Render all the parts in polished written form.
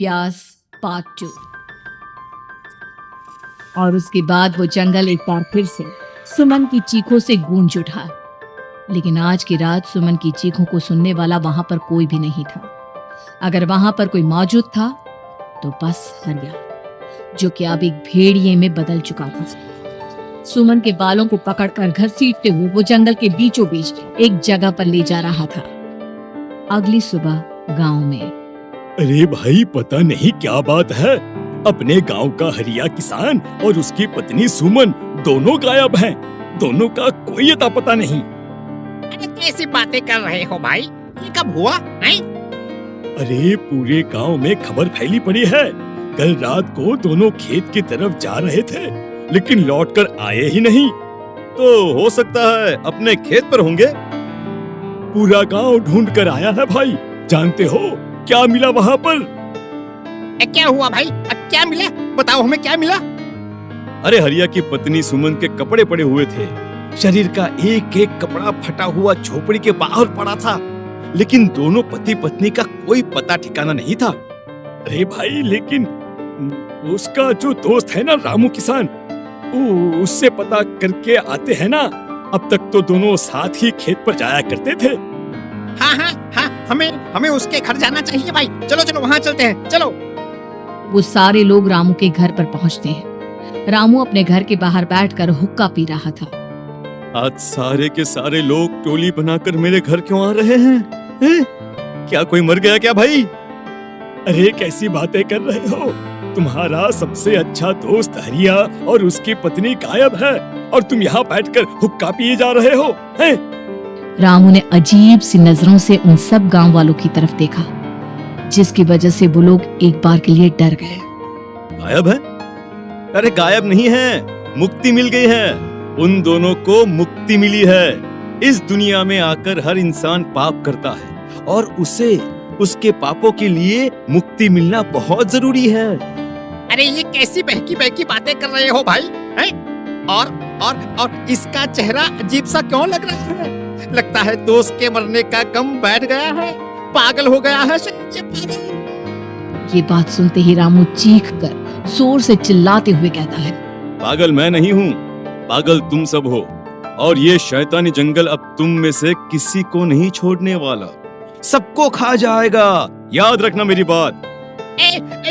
प्यास पार्ट 2। और उसके बाद वो जंगल एक बार फिर से सुमन की चीखों से गूंज उठा। लेकिन आज की रात सुमन की चीखों को सुनने वाला वहां पर कोई भी नहीं था। अगर वहां पर कोई मौजूद था तो बस हरिया, जो कि अब एक भेड़िए में बदल चुका था। सुमन के बालों को पकड़कर घसीटते हुए वो जंगल के बीचों बीच एक जगह पर ले जा रहा था। अगली सुबह गांव में, अरे भाई, पता नहीं क्या बात है, अपने गांव का हरिया किसान और उसकी पत्नी सुमन दोनों गायब हैं। दोनों का कोई अता पता नहीं। अरे कैसी बातें कर रहे हो भाई, ये कब हुआ नहीं? अरे पूरे गांव में खबर फैली पड़ी है। कल रात को दोनों खेत की तरफ जा रहे थे, लेकिन लौटकर आए ही नहीं। तो हो सकता है अपने खेत पर होंगे। पूरा गांव ढूंढ कर आया है भाई। जानते हो क्या मिला वहाँ पर? क्या हुआ भाई, क्या मिला? बताओ हमें क्या मिला? अरे हरिया की पत्नी सुमन के कपड़े पड़े हुए थे। शरीर का एक एक कपड़ा फटा हुआ झोपड़ी के बाहर पड़ा था, लेकिन दोनों पति पत्नी का कोई पता ठिकाना नहीं था। अरे भाई, लेकिन उसका जो दोस्त है ना रामू किसान, उससे पता करके आते हैं ना। अब तक तो दोनों साथ ही खेत पर जाया करते थे। हाँ, हमें उसके घर जाना चाहिए भाई। चलो वहाँ चलते हैं, चलो। वो सारे लोग रामू के घर पर पहुंचते हैं। रामू अपने घर के बाहर बैठकर हुक्का पी रहा था। आज सारे के सारे लोग टोली बनाकर मेरे घर क्यों आ रहे हैं? क्या कोई मर गया क्या भाई? अरे कैसी बातें कर रहे हो? तुम्हारा सबसे अच्छा दोस्त हरिया और उसकी पत्नी गायब है, और तुम यहाँ बैठकर हुक्का पिए जा रहे हो हैं? रामू ने अजीब सी नजरों से उन सब गांव वालों की तरफ देखा, जिसकी वजह से वो लोग एक बार के लिए डर गए। गायब है? अरे गायब नहीं है, मुक्ति मिल गई है। उन दोनों को मुक्ति मिली है। इस दुनिया में आकर हर इंसान पाप करता है, और उसे उसके पापों के लिए मुक्ति मिलना बहुत जरूरी है। अरे ये कैसी बहकी बहकी बातें कर रहे हो भाई, हैं? और इसका चेहरा अजीब सा क्यों लग रहा है? लगता है दोस्त के मरने का गम बैठ गया है, पागल हो गया है ये पागल। ये बात सुनते ही रामू चीख कर जोर से चिल्लाते हुए कहता है, पागल मैं नहीं हूँ, पागल तुम सब हो। और ये शैतानी जंगल अब तुम में से किसी को नहीं छोड़ने वाला, सबको खा जाएगा। याद रखना मेरी बात।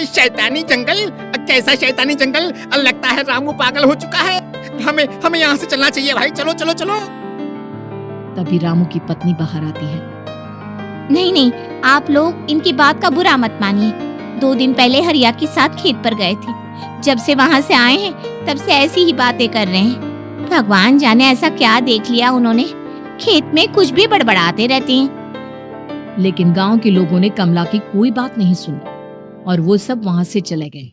शैतानी जंगल? कैसा शैतानी जंगल? लगता है रामू पागल हो चुका है। हमें यहाँ से चलना चाहिए भाई, चलो। तभी रामू की पत्नी बाहर आती है। नहीं, आप लोग इनकी बात का बुरा मत मानिए। 2 दिन पहले हरिया के साथ खेत पर गए थे। जब से वहाँ से आए हैं तब से ऐसी ही बातें कर रहे हैं। भगवान जाने ऐसा क्या देख लिया उन्होंने, खेत में कुछ भी बड़बड़ाते रहते हैं। लेकिन गांव के लोगों ने कमला की कोई बात नहीं सुनी, और वो सब वहां से चले गए।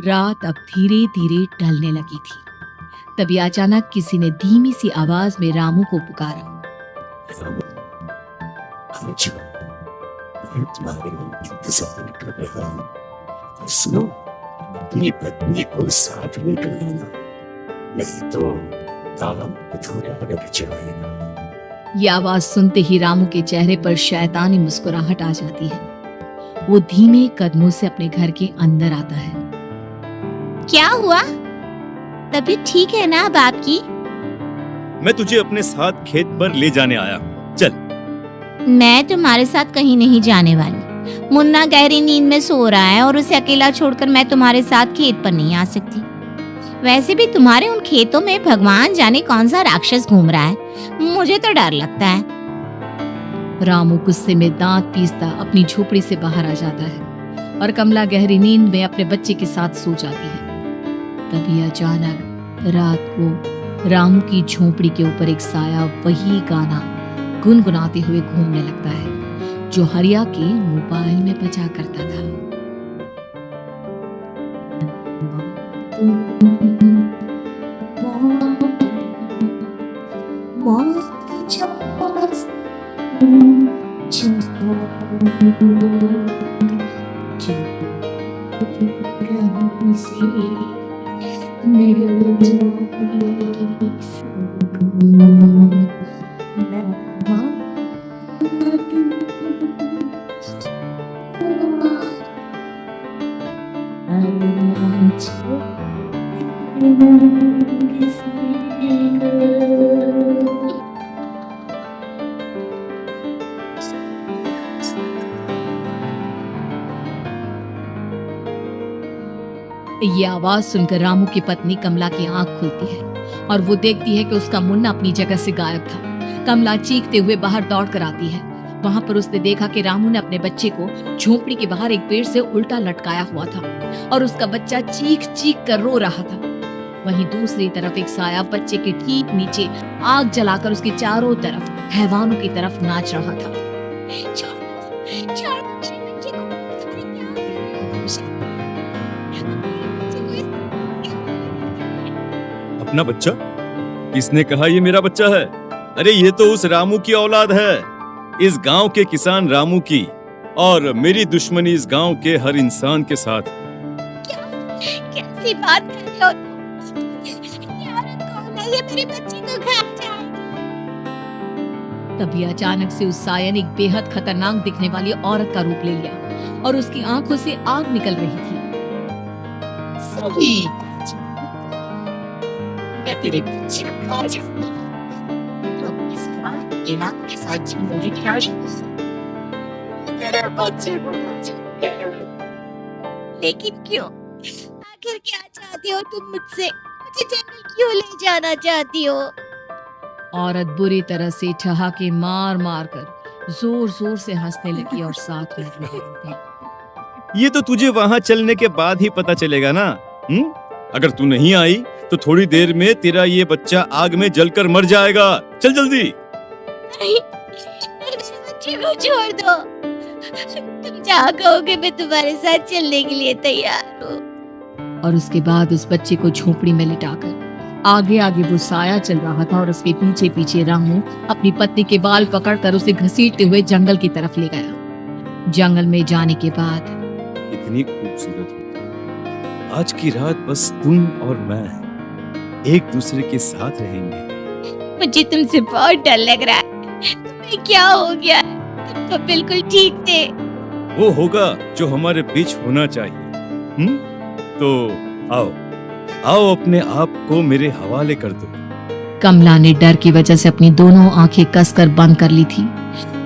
रात अब धीरे धीरे ढलने लगी थी। तभी अचानक किसी ने धीमी सी आवाज में रामू को पुकारा। सुनो, अपनी पत्नी को साथ में कर लेना, नहीं तो काम अधूरा रह जाएगा। ये आवाज सुनते ही रामू के चेहरे पर शैतानी मुस्कुराहट आ जाती है। वो धीमे कदमों से अपने घर के अंदर आता है। क्या हुआ? तबीयत ठीक है ना अब आपकी? मैं तुझे अपने साथ खेत पर ले जाने आया हूँ, चल। मैं तुम्हारे साथ कहीं नहीं जाने वाली। मुन्ना गहरी नींद में सो रहा है, और उसे अकेला छोड़कर मैं तुम्हारे साथ खेत पर नहीं आ सकती। वैसे भी तुम्हारे उन खेतों में भगवान जाने कौन सा राक्षस घूम रहा है, मुझे तो डर लगता है। रामू गुस्से में दांत पीसता अपनी झोपड़ी से बाहर आ जाता है, और कमला गहरी नींद में अपने बच्चे के साथ सो जाती है। तभी अचानक रात को रामू की झोपड़ी के ऊपर एक साया वही गाना गुनगुनाते हुए घूमने लगता है, जो हरिया के मोबाइल में बजा करता था। ये आवाज सुनकर रामू की पत्नी कमला की आंख खुलती है और वो देखती है कि उसका मुन्ना अपनी जगह से गायब था। कमला चीखते हुए बाहर दौड़ कर आती है। वहां पर उसने देखा कि रामू ने अपने बच्चे को झोपड़ी के बाहर एक पेड़ से उल्टा लटकाया हुआ था और उसका बच्चा चीख चीख कर रो रहा था। वहीं दूसरी तरफ एक साया बच्चे के ठीक नीचे आग जलाकर उसके चारों तरफ हैवानों की तरफ नाच रहा था। अपना बच्चा? किसने कहा ये मेरा बच्चा है? अरे ये तो उस रामू की औलाद है, इस गांव के किसान रामू की, और मेरी दुश्मनी इस गांव के हर इंसान के साथ। कैसी बात कर रहे हो तुम? ये औरत कौन है? ये मेरे बच्चे को खा जाएगी। तभी अचानक से उस साया ने एक बेहद खतरनाक दिखने वाली औरत का रूप ले लिया और उसकी आंखों से आग निकल रही थी। सही मैं तेरे बच्चे को खा जाऊंगी। तो इस बार इलाक के साथ जिंदगी तेरे बच्चे को खा जाऊंगी। लेकिन क्यों? आखिर क्या चाहते हो तुम मुझसे? मुझे जंगल क्यों ले जाना चाहती हो? औरत बुरी तरह से ठहाके मार मार कर जोर जोर से हंसने लगी और साथ में रो रही थी। ये तो तुझे वहां चलने के बाद ही पता चलेगा ना। अगर तू नहीं आई तो थोड़ी देर में तेरा ये बच्चा आग में जलकर मर जाएगा। चल जल्दी। नहीं, मेरे बच्चे को छोड़ दो। तुम जहाँ कहोगे मैं तुम्हारे साथ चलने के लिए तैयार हूँ। और उसके बाद उस बच्चे को झोपड़ी में लिटाकर आगे आगे वो साया चल रहा था और उसके पीछे पीछे रामू अपनी पत्नी के बाल पकड़कर उसे घसीटते हुए जंगल की तरफ ले गया। जंगल में जाने के बाद इतनी खूबसूरत हो। आज की रात बस तुम और मैं एक दूसरे के साथ रहेंगे। मुझे तुमसे बहुत डर लग रहा है। तुम्हें क्या हो गया? तुम तो बिल्कुल ठीक थे। वो होगा जो हमारे बीच होना चाहिए। तो आओ आओ अपने आप को मेरे हवाले कर दो। कमला ने डर की वजह से अपनी दोनों आंखें कसकर बंद कर ली थी।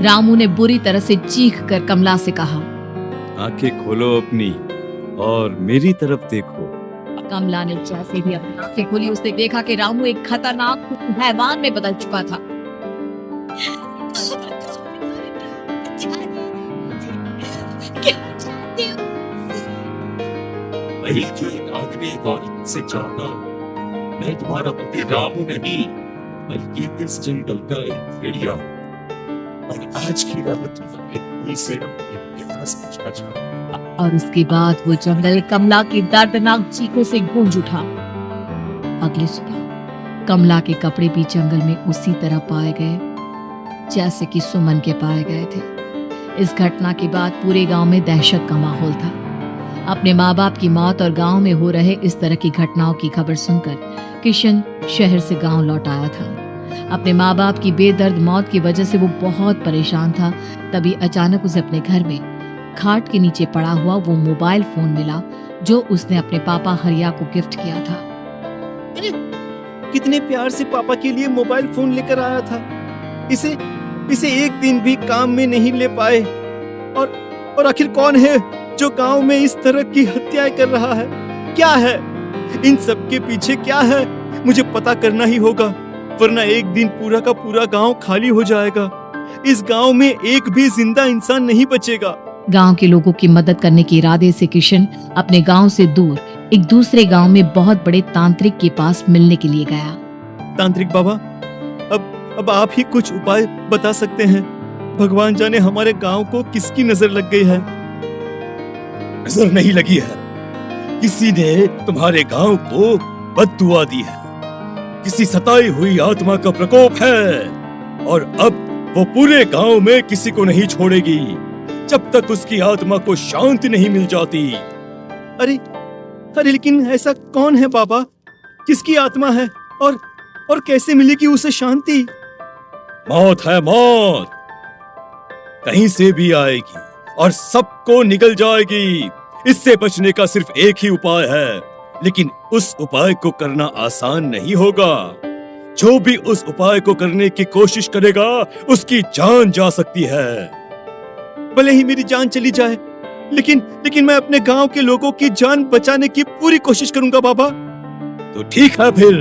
रामू ने बुरी तरह से चीख कर कमला से कहा, आंखें खोलो अपनी और मेरी तरफ देखो। कमला ने जैसे ही अपनी आंखें खोली उसने देखा कि रामू एक खतरनाक हैवान में बदल चुका था। वही जो एक आदमी औरत से चाहता। मैं तुम्हारा पति रामू नहीं बल्कि इस जंगल का एक भेड़िया हूं। और आज की रात तुम्हारे से अपने पास पहुंचना चाहता। और उसके बाद वो जंगल कमला की दर्दनाक चीखों से गूंज उठा। अगली सुबह कमला के कपड़े भी जंगल में उसी तरह पाए गए जैसे कि सुमन के पाए गए थे। इस घटना के बाद पूरे गांव में दहशत का माहौल था। अपने माँ बाप की मौत और गांव में हो रहे इस तरह की घटनाओं की खबर सुनकर किशन शहर से गांव लौट आया था। अपने माँ बाप की बेदर्द मौत की वजह से वो बहुत परेशान था। तभी अचानक उसे अपने घर में खाट के नीचे पड़ा हुआ वो मोबाइल फोन मिला जो उसने अपने पापा हरिया को गिफ्ट किया था। अरे कितने प्यार से पापा के लिए मोबाइल फोन लेकर आया था। इसे एक दिन भी काम में नहीं ले पाए। और आखिर कौन है जो गांव में इस तरह की हत्याएं कर रहा है? क्या है इन सब के पीछे? क्या है? मुझे पता करना ही होगा, वरना एक दिन पूरा का पूरा गांव खाली हो जाएगा। इस गांव में एक भी जिंदा इंसान नहीं बचेगा। गांव के लोगों की मदद करने के इरादे से किशन अपने गांव से दूर एक दूसरे गांव में बहुत बड़े तांत्रिक के पास मिलने के लिए गया। तांत्रिक बाबा, अब आप ही कुछ उपाय बता सकते हैं। भगवान जाने हमारे गांव को किसकी नजर लग गई है। नजर नहीं लगी है, किसी ने तुम्हारे गांव को बद्दुआ दी है। किसी सताई हुई आत्मा का प्रकोप है और अब वो पूरे गांव में किसी को नहीं छोड़ेगी जब तक उसकी आत्मा को शांति नहीं मिल जाती। अरे लेकिन ऐसा कौन है बाबा? किसकी आत्मा है और कैसे मिलेगी उसे शांति? मौत है, मौत कहीं से भी आएगी और सबको निगल जाएगी। इससे बचने का सिर्फ एक ही उपाय है, लेकिन उस उपाय को करना आसान नहीं होगा। जो भी उस उपाय को करने की कोशिश करेगा, उसकी जान जा सकती है। भले ही मेरी जान चली जाए, लेकिन मैं अपने गांव के लोगों की जान बचाने की पूरी कोशिश करूंगा बाबा। तो ठीक है, फिर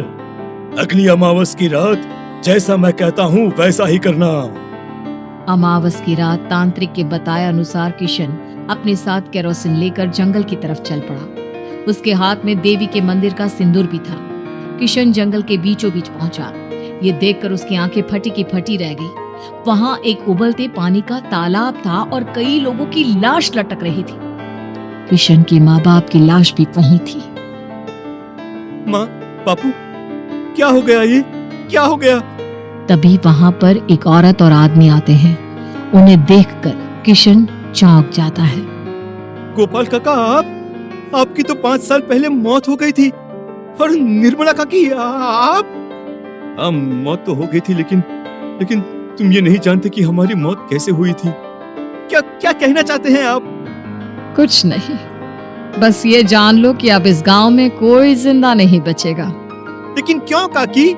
अगली अमावस की रात जैसा मैं कहता हूँ वैसा ही करना। अमावस की रात तांत्रिक के बताए अनुसार किशन अपने साथ केरोसिन लेकर जंगल की तरफ चल पड़ा। उसके हाथ में देवी के मंदिर का सिंदूर भी था। किशन जंगल के बीचों बीच पहुंचा। ये देखकर उसकी आंखें फटी की फटी रह गई। वहां एक उबलते पानी का तालाब था और कई लोगों की लाश लटक रही थी। किशन की माँ बाप की लाश भी वहीं थी। माँ, बापू, क्या हो गया? ये क्या हो गया? तभी वहां पर एक औरत और आदमी आते हैं। उन्हें देखकर किशन चौंक जाता है। गोपाल काका, आपकी तो 5 साल पहले मौत हो गई थी। और निर्मला काकी, आप? हाँ, मौत तो हो गई थी, लेकिन तुम ये नहीं जानते कि हमारी मौत कैसे हुई थी। क्या कहना चाहते हैं आप? कुछ नहीं, बस ये जान लो कि अब इस गांव में कोई जिंदा नहीं बचेगा। लेकिन क्यों काकी?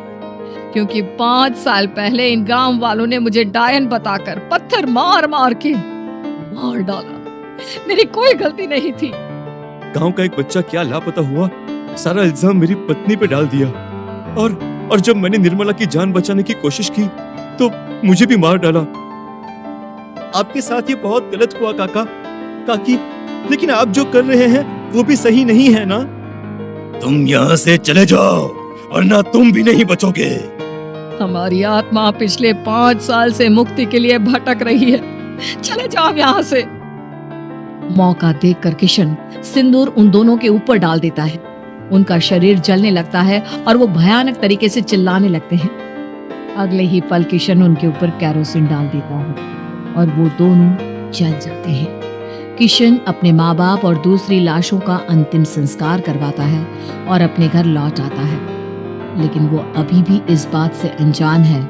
क्योंकि 5 साल पहले इन गांव वालों ने मुझे डायन बताकर पत्थर मार मार के मार डाला। मेरी कोई गलती नहीं थी। गांव का एक बच्चा क्या लापता हुआ, सारा इल्जाम मेरी पत्नी पे डाल दिया। और जब मैंने निर्मला की जान बचाने की कोशिश की तो मुझे भी मार डाला। आपके साथ ये बहुत गलत हुआ काकी, लेकिन आप जो कर रहे हैं वो भी सही नहीं है ना? तुम यहाँ से चले जाओ, वरना तुम भी नहीं बचोगे। हमारी आत्मा पिछले 5 साल से मुक्ति के लिए भटक रही है। चले जाओ यहाँ से। मौका देखकर किशन सिंदूर उन दोनों के ऊपर डाल देता है। उनका शरीर जलने लगता है और वो भयानक तरीके से चिल्लाने लगते हैं। अगले ही पल किशन उनके ऊपर केरोसिन डाल देता है और वो दोनों जल जाते हैं। किशन अपने माँ बाप और दूसरी लाशों का अंतिम संस्कार करवाता है और अपने घर लौट आता है, लेकिन वो अभी भी इस बात से अनजान है